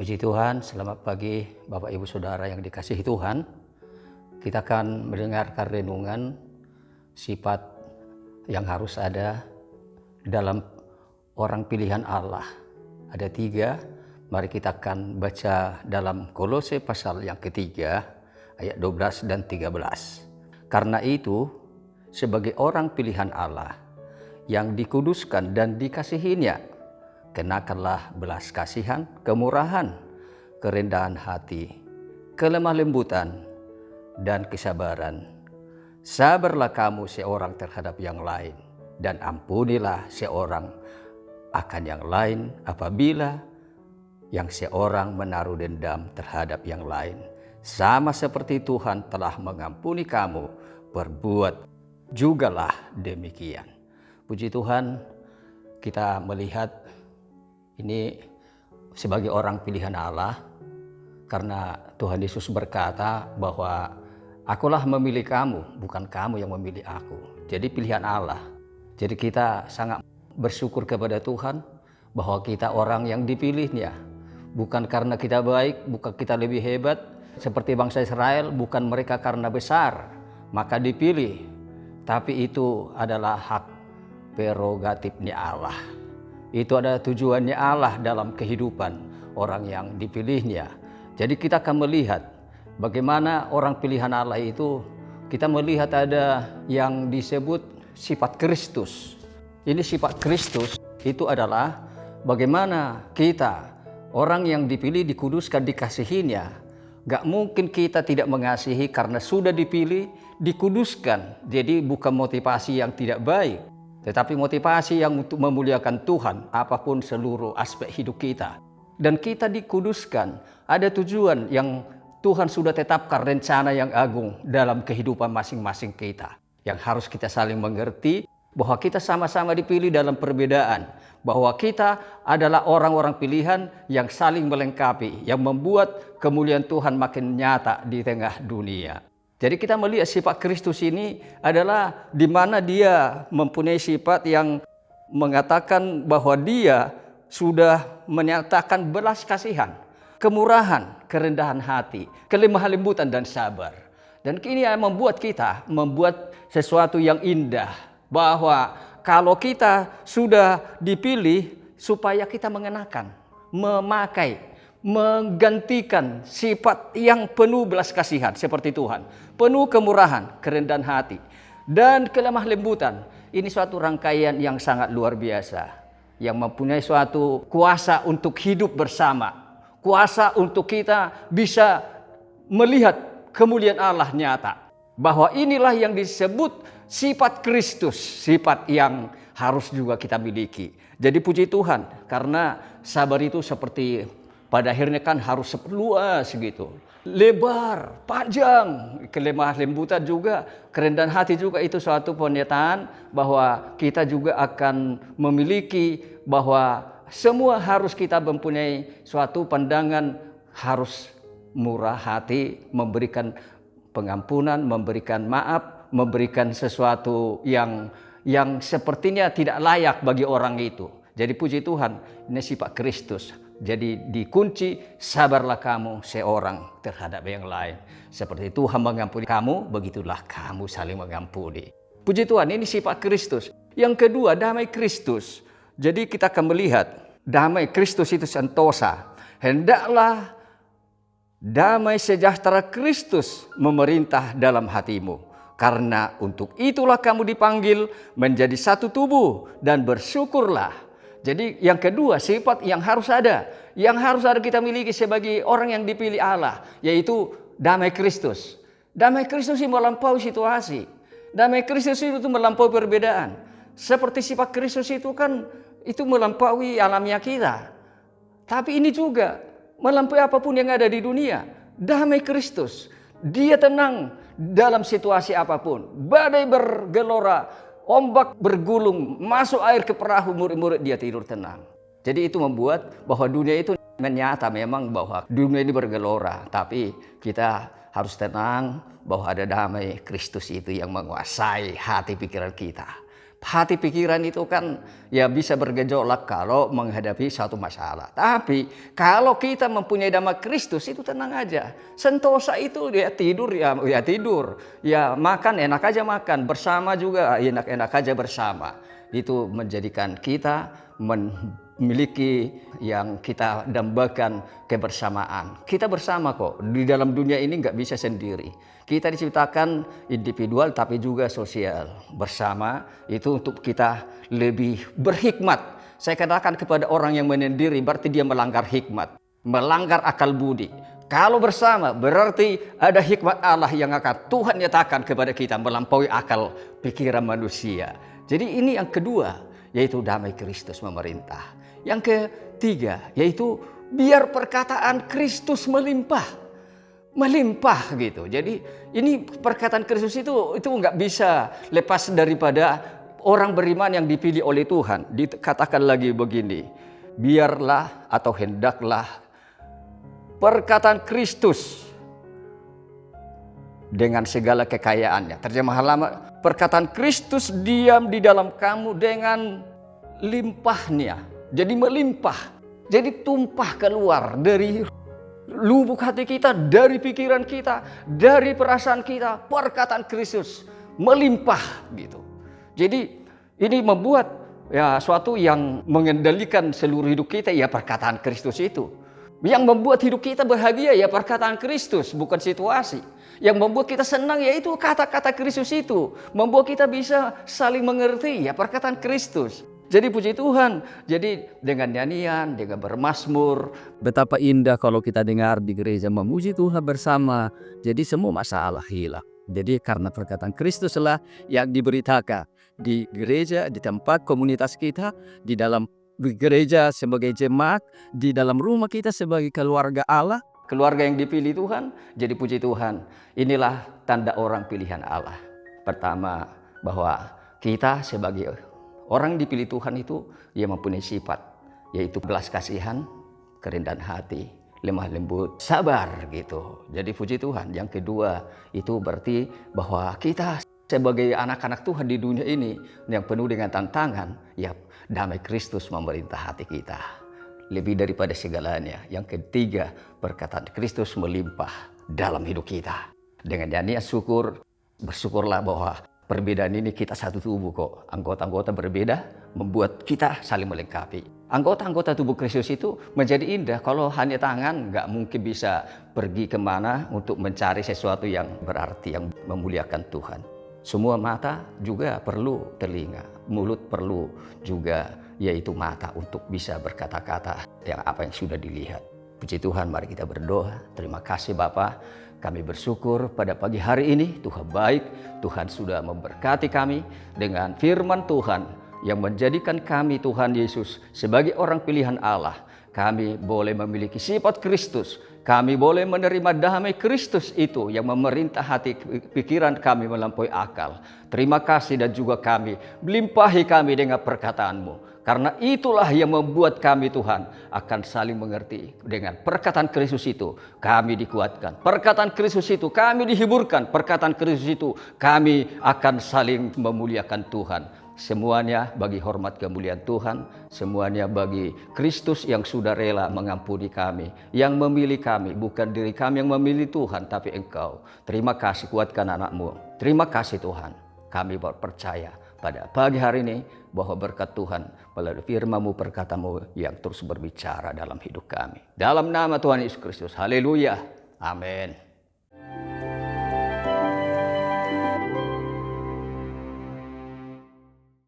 Puji Tuhan, selamat pagi Bapak Ibu Saudara yang dikasihi Tuhan. Kita akan mendengarkan renungan sifat yang harus ada dalam orang pilihan Allah. Ada 3, mari kita akan baca dalam Kolose pasal yang ketiga, ayat 12 dan 13. Karena itu, sebagai orang pilihan Allah yang dikuduskan dan dikasihinya, kenakanlah belas kasihan, kemurahan, kerendahan hati, kelemah lembutan, dan kesabaran. Sabarlah kamu seorang terhadap yang lain, dan ampunilah seorang akan yang lain apabila yang seorang menaruh dendam terhadap yang lain. Sama seperti Tuhan telah mengampuni kamu, berbuat jugalah demikian. Puji Tuhan, kita melihat ini sebagai orang pilihan Allah, karena Tuhan Yesus berkata bahwa akulah memilih kamu, bukan kamu yang memilih aku. Jadi pilihan Allah. Jadi kita sangat bersyukur kepada Tuhan bahwa kita orang yang dipilihnya. Bukan karena kita baik, bukan kita lebih hebat. Seperti bangsa Israel, bukan mereka karena besar, maka dipilih. Tapi itu adalah hak prerogatifnya Allah. Itu ada tujuannya Allah dalam kehidupan orang yang dipilihnya. Jadi kita akan melihat bagaimana orang pilihan Allah itu, kita melihat ada yang disebut sifat Kristus. Ini sifat Kristus itu adalah bagaimana kita, orang yang dipilih, dikuduskan, dikasihinya. Gak mungkin kita tidak mengasihi karena sudah dipilih, dikuduskan. Jadi bukan motivasi yang tidak baik, tetapi motivasi yang untuk memuliakan Tuhan apapun seluruh aspek hidup kita. Dan kita dikuduskan, ada tujuan yang Tuhan sudah tetapkan, rencana yang agung dalam kehidupan masing-masing kita. Yang harus kita saling mengerti bahwa kita sama-sama dipilih dalam perbedaan. Bahwa kita adalah orang-orang pilihan yang saling melengkapi, yang membuat kemuliaan Tuhan makin nyata di tengah dunia. Jadi kita melihat sifat Kristus ini adalah di mana dia mempunyai sifat yang mengatakan bahwa dia sudah menyatakan belas kasihan, kemurahan, kerendahan hati, kelemah lembutan dan sabar. Dan ini yang membuat kita membuat sesuatu yang indah, bahwa kalau kita sudah dipilih supaya kita mengenakan, memakai, menggantikan sifat yang penuh belas kasihan seperti Tuhan, penuh kemurahan, kerendahan hati, dan kelemah lembutan. Ini suatu rangkaian yang sangat luar biasa, yang mempunyai suatu kuasa untuk hidup bersama, kuasa untuk kita bisa melihat kemuliaan Allah nyata. Bahwa inilah yang disebut sifat Kristus, sifat yang harus juga kita miliki. Jadi puji Tuhan, karena sabar itu seperti pada akhirnya kan harus luas gitu, lebar, panjang, kelemah lembutan juga, kerendahan hati juga. Itu suatu pernyataan bahwa kita juga akan memiliki, bahwa semua harus kita mempunyai suatu pandangan, harus murah hati, memberikan pengampunan, memberikan maaf, memberikan sesuatu yang sepertinya tidak layak bagi orang itu. Jadi puji Tuhan, ini sifat Kristus. Jadi dikunci, sabarlah kamu seorang terhadap yang lain. Seperti Tuhan mengampuni kamu, begitulah kamu saling mengampuni. Puji Tuhan, ini sifat Kristus. Yang kedua, damai Kristus. Jadi kita akan melihat damai Kristus itu sentosa. Hendaklah damai sejahtera Kristus memerintah dalam hatimu. Karena untuk itulah kamu dipanggil menjadi satu tubuh, dan bersyukurlah. Jadi yang kedua, sifat yang harus ada kita miliki sebagai orang yang dipilih Allah, yaitu damai Kristus. Damai Kristus itu melampaui situasi. Damai Kristus itu melampaui perbedaan. Seperti sifat Kristus itu kan itu melampaui alamiah kita. Tapi ini juga melampaui apapun yang ada di dunia. Damai Kristus, dia tenang dalam situasi apapun. Badai bergelora, ombak bergulung, masuk air ke perahu, murid-murid dia tidur tenang. Jadi itu membuat bahwa dunia itu menyata memang bahwa dunia ini bergelora. Tapi kita harus tenang bahwa ada damai Kristus itu yang menguasai hati pikiran kita. Hati pikiran itu kan ya bisa bergejolak kalau menghadapi satu masalah. Tapi kalau kita mempunyai damai Kristus itu tenang aja. Sentosa itu dia tidur ya tidur. Ya makan enak aja makan. Bersama juga enak-enak aja bersama. Itu menjadikan kita memiliki yang kita dambakan kebersamaan. Kita bersama kok. Di dalam dunia ini nggak bisa sendiri. Kita diciptakan individual tapi juga sosial. Bersama itu untuk kita lebih berhikmat. Saya katakan kepada orang yang menyendiri berarti dia melanggar hikmat. Melanggar akal budi. Kalau bersama berarti ada hikmat Allah yang akan Tuhan nyatakan kepada kita melampaui akal pikiran manusia. Jadi ini yang kedua, yaitu damai Kristus memerintah. Yang ketiga, yaitu biar perkataan Kristus melimpah gitu. Jadi ini perkataan Kristus itu nggak bisa lepas daripada orang beriman yang dipilih oleh Tuhan. Dikatakan lagi begini, biarlah atau hendaklah perkataan Kristus dengan segala kekayaannya. Terjemahan lama, perkataan Kristus diam di dalam kamu dengan limpahnya. Jadi melimpah, jadi tumpah keluar dari lubuk hati kita, dari pikiran kita, dari perasaan kita, perkataan Kristus melimpah gitu. Jadi ini membuat ya suatu yang mengendalikan seluruh hidup kita ya perkataan Kristus itu. Yang membuat hidup kita bahagia ya perkataan Kristus, bukan situasi. Yang membuat kita senang ya itu kata-kata Kristus itu. Membuat kita bisa saling mengerti ya perkataan Kristus. Jadi puji Tuhan, jadi dengan nyanyian, dengan bermazmur. Betapa indah kalau kita dengar di gereja memuji Tuhan bersama. Jadi semua masalah hilang. Jadi karena perkataan Kristuslah yang diberitakan di gereja, di tempat komunitas kita, di dalam gereja sebagai jemaat, di dalam rumah kita sebagai keluarga Allah. Keluarga yang dipilih Tuhan, jadi puji Tuhan. Inilah tanda orang pilihan Allah. Pertama, bahwa kita sebagai orang dipilih Tuhan itu ia mempunyai sifat, yaitu belas kasihan, kerendahan hati, lemah lembut, sabar gitu. Jadi puji Tuhan. Yang kedua itu berarti bahwa kita sebagai anak-anak Tuhan di dunia ini yang penuh dengan tantangan, ya damai Kristus memerintah hati kita. Lebih daripada segalanya. Yang ketiga, perkataan Kristus melimpah dalam hidup kita. Dengan nyanyian syukur, bersyukurlah bahwa perbedaan ini kita satu tubuh kok. Anggota-anggota berbeda membuat kita saling melengkapi. Anggota-anggota tubuh Kristus itu menjadi indah. Kalau hanya tangan nggak mungkin bisa pergi kemana untuk mencari sesuatu yang berarti, yang memuliakan Tuhan. Semua mata juga perlu telinga. Mulut perlu juga yaitu mata untuk bisa berkata-kata yang apa yang sudah dilihat. Puji Tuhan, mari kita berdoa. Terima kasih Bapa. Kami bersyukur pada pagi hari ini Tuhan baik, Tuhan sudah memberkati kami dengan firman Tuhan yang menjadikan kami Tuhan Yesus sebagai orang pilihan Allah. Kami boleh memiliki sifat Kristus, kami boleh menerima damai Kristus itu yang memerintah hati pikiran kami melampaui akal. Terima kasih dan juga kami, melimpahi kami dengan perkataan-Mu. Karena itulah yang membuat kami Tuhan akan saling mengerti. Dengan perkataan Kristus itu kami dikuatkan. Perkataan Kristus itu kami dihiburkan. Perkataan Kristus itu kami akan saling memuliakan Tuhan. Semuanya bagi hormat kemuliaan Tuhan. Semuanya bagi Kristus yang sudah rela mengampuni kami. Yang memilih kami. Bukan diri kami yang memilih Tuhan, tapi Engkau. Terima kasih, kuatkan anak-Mu. Terima kasih Tuhan. Kami percaya pada pagi hari ini bahwa berkat Tuhan melalui firman-Mu, perkatamu yang terus berbicara dalam hidup kami. Dalam nama Tuhan Yesus Kristus. Haleluya. Amin.